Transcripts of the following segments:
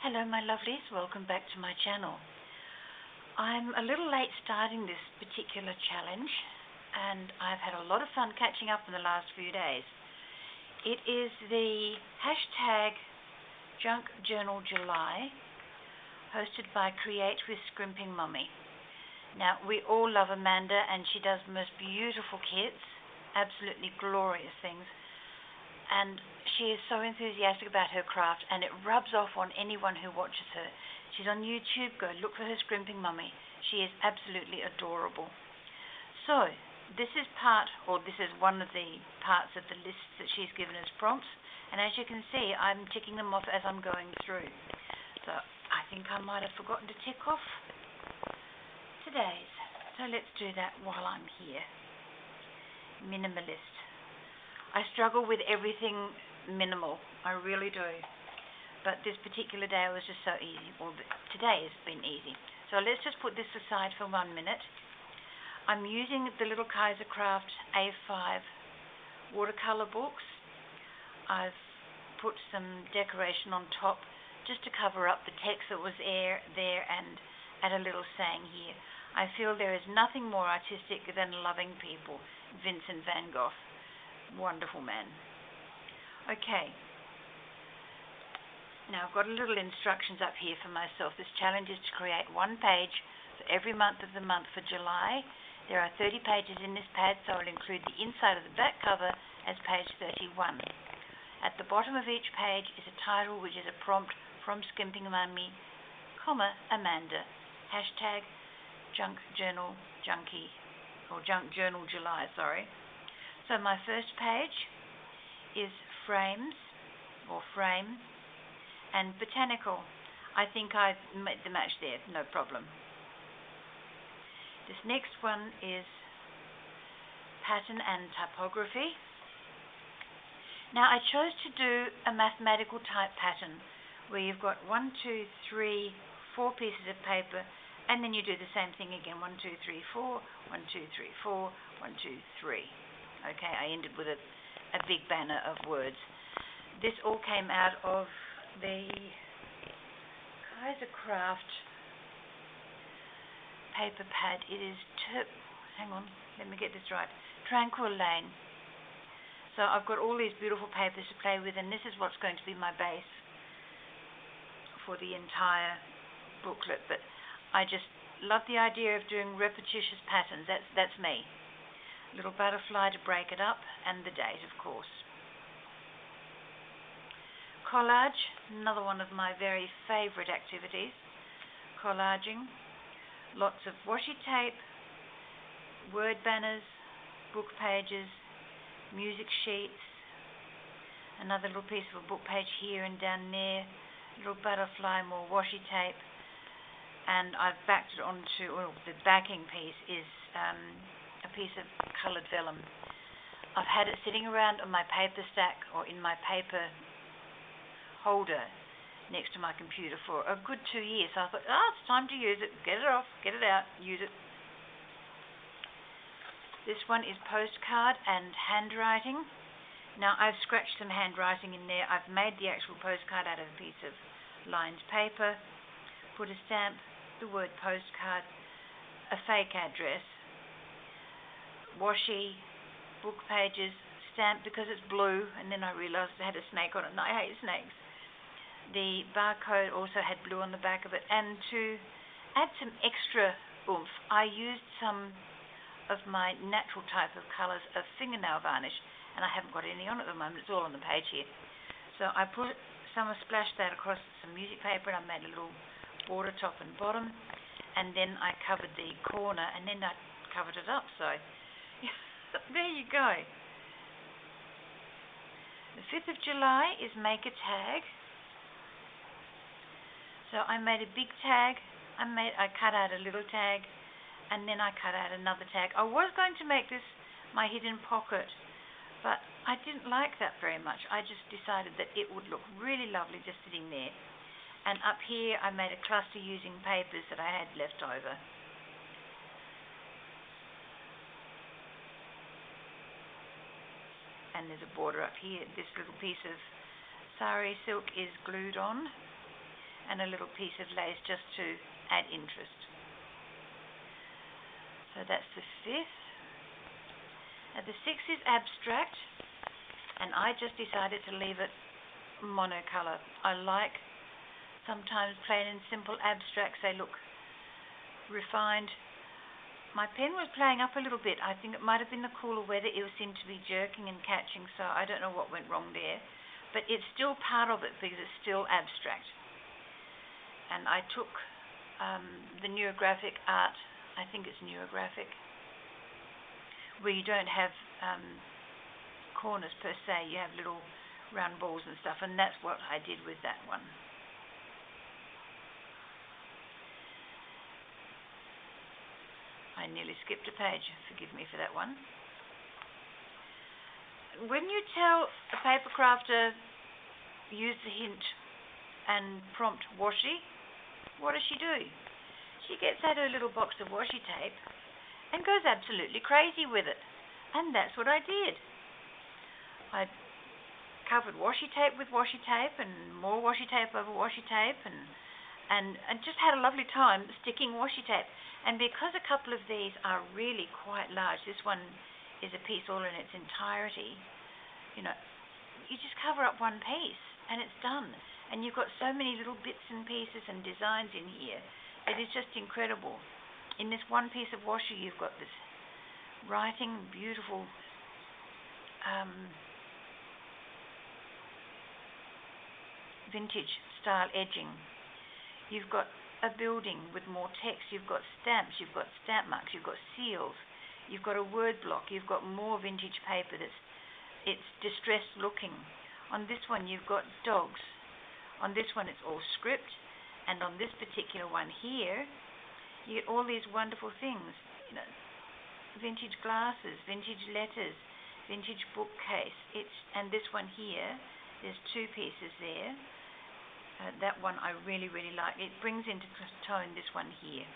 Hello my lovelies, welcome back to my channel. I'm a little late starting this particular challenge and I've had a lot of fun catching up in the last few days. It is the hashtag Junk Journal July, hosted by Create with Scrimpinmommy. Now we all love Amanda and she does the most beautiful kits, absolutely glorious things. And she is so enthusiastic about her craft and it rubs off on anyone who watches her. She's on YouTube, go look for her Scrimpinmommy. She is absolutely adorable. So, this is one of the parts of the list that she's given as prompts, and as you can see, I'm ticking them off as I'm going through. So, I think I might have forgotten to tick off today's. So let's do that while I'm here. Minimalist. I struggle with everything minimal, I really do. But this particular day was just so easy. Well, today has been easy. So let's just put this aside for 1 minute. I'm using the little Kaiser Craft A5 watercolor books. I've put some decoration on top just to cover up the text that was there and add a little saying here. I feel there is nothing more artistic than loving people. Vincent van Gogh. Wonderful man. Okay. Now I've got a little instructions up here for myself. This challenge is to create one page for every month of the month for July. There are 30 pages in this pad, so I'll include the inside of the back cover as page 31. At the bottom of each page is a title which is a prompt from Scrimpinmommy, Amanda. Hashtag Junk Journal Junkie, or Junk Journal July, sorry. So my first page is frames, or frame, and botanical. I think I've made the match there, no problem. This next one is pattern and typography. Now I chose to do a mathematical type pattern where you've got 1, 2, 3, 4 pieces of paper, and then you do the same thing again. 1, 2, 3, 4, 1, 2, 3, 4, 1, 2, 3. Okay, I ended with a big banner of words. This all came out of the Kaiser Craft paper pad. It is, hang on, let me get this right, Tranquil Lane. So I've got all these beautiful papers to play with, and this is what's going to be my base for the entire booklet. But I just love the idea of doing repetitious patterns. That's me. Little butterfly to break it up, and the date, of course. Collage, another one of my very favorite activities. Collaging. Lots of washi tape, word banners, book pages, music sheets, another little piece of a book page here and down there, little butterfly, more washi tape, and I've backed it onto, the backing piece is a piece of coloured vellum. I've had it sitting around on my paper stack or in my paper holder next to my computer for a good 2 years. So I thought, it's time to use it. Get it off, get it out, use it. This one is postcard and handwriting. Now I've scratched some handwriting in there. I've made the actual postcard out of a piece of lined paper, put a stamp, the word postcard, a fake address, washi, book pages, stamp because it's blue, and then I realized it had a snake on it, and I hate snakes. The barcode also had blue on the back of it, and to add some extra oomph, I used some of my natural type of colours of fingernail varnish, and I haven't got any on at the moment. It's all on the page here. So I splashed that across some music paper, and I made a little border top and bottom, and then I covered the corner, and then I covered it up. So there you go. The 5th of July is make a tag. So I made a big tag, I cut out a little tag, and then I cut out another tag. I was going to make this my hidden pocket, but I didn't like that very much. I just decided that it would look really lovely just sitting there. And up here I made a cluster using papers that I had left over. And there's a border up here. This little piece of sari silk is glued on. and a little piece of lace just to add interest. So that's the 5th. And the 6th is abstract, and I just decided to leave it monocolor. I like sometimes plain and simple abstracts. They look refined. My pen was playing up a little bit. I think it might have been the cooler weather. It seemed to be jerking and catching, so I don't know what went wrong there. But it's still part of it because it's still abstract. And I took the neurographic art, I think it's neurographic, where you don't have corners per se, you have little round balls and stuff, and that's what I did with that one. I nearly skipped a page, forgive me for that one. When you tell a paper crafter, use the hint and prompt washi, what does she do? She gets out her little box of washi tape and goes absolutely crazy with it. And that's what I did. I covered washi tape with washi tape and more washi tape over washi tape and just had a lovely time sticking washi tape. And because a couple of these are really quite large, this one is a piece all in its entirety, you know, you just cover up one piece and it's done. And you've got so many little bits and pieces and designs in here. It is just incredible. In this one piece of washi, you've got this writing, beautiful vintage style edging. You've got a building with more text. You've got stamps. You've got stamp marks. You've got seals. You've got a word block. You've got more vintage paper it's distressed looking. On this one, you've got dogs. On this one, it's all script. And on this particular one here, you get all these wonderful things. You know, vintage glasses, vintage letters, vintage bookcase. And this one here, there's 2 pieces there. That one I really, really like. It brings into tone this one here.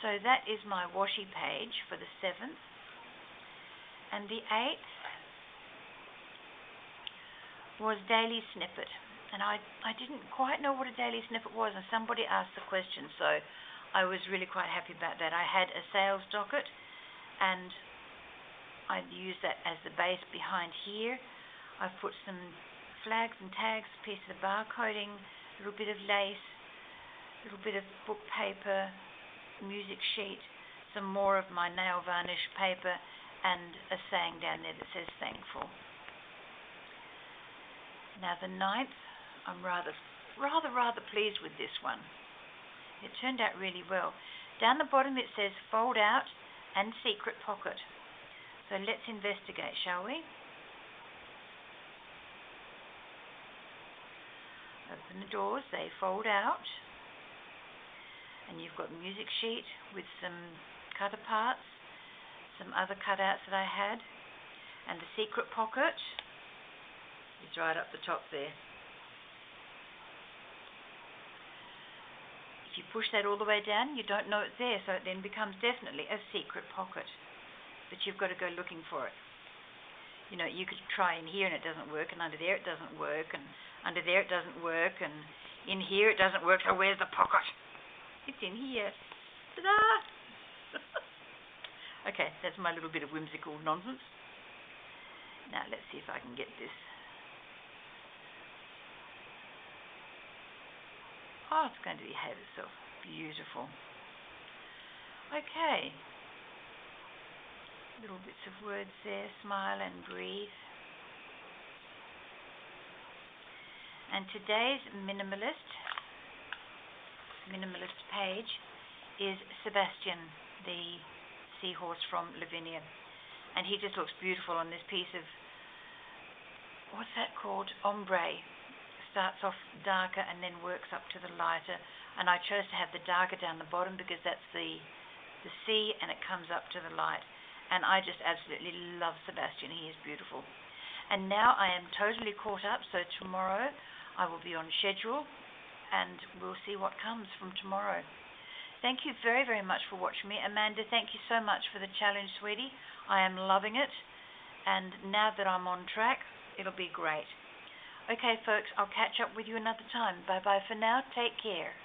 So that is my washi page for the 7th. And the 8th was daily snippet. And I didn't quite know what a daily snippet was, and somebody asked the question, so I was really quite happy about that. I had a sales docket, and I used that as the base behind here. I've put some flags and tags, a piece of barcoding, a little bit of lace, a little bit of book paper, music sheet, some more of my nail varnish paper, and a saying down there that says thankful. Now the 9th, I'm rather pleased with this one. It turned out really well. Down the bottom it says fold out and secret pocket. So let's investigate, shall we? Open the doors, they fold out. And you've got music sheet with some cut aparts, some other cutouts that I had. And the secret pocket is right up the top there. If you push that all the way down, you don't know it's there, so it then becomes definitely a secret pocket. But you've got to go looking for it. You know, you could try in here and it doesn't work, and under there it doesn't work, and under there it doesn't work, and in here it doesn't work, so where's the pocket? It's in here. Ta-da! Okay, that's my little bit of whimsical nonsense. Now let's see if I can get this. Oh, it's going to behave itself. Beautiful. Okay. Little bits of words there. Smile and breathe. And today's minimalist page is Sebastian, the seahorse from Lavinia. And he just looks beautiful on this piece of, what's that called? Ombre. Starts off darker and then works up to the lighter, and I chose to have the darker down the bottom because that's the sea, and it comes up to the light. And I just absolutely love Sebastian. He is beautiful. And now I am totally caught up, so tomorrow I will be on schedule and we'll see what comes from tomorrow. Thank you very, very much for watching me. Amanda, thank you so much for the challenge, sweetie. I am loving it, and now that I'm on track, it'll be great. Okay, folks, I'll catch up with you another time. Bye-bye for now. Take care.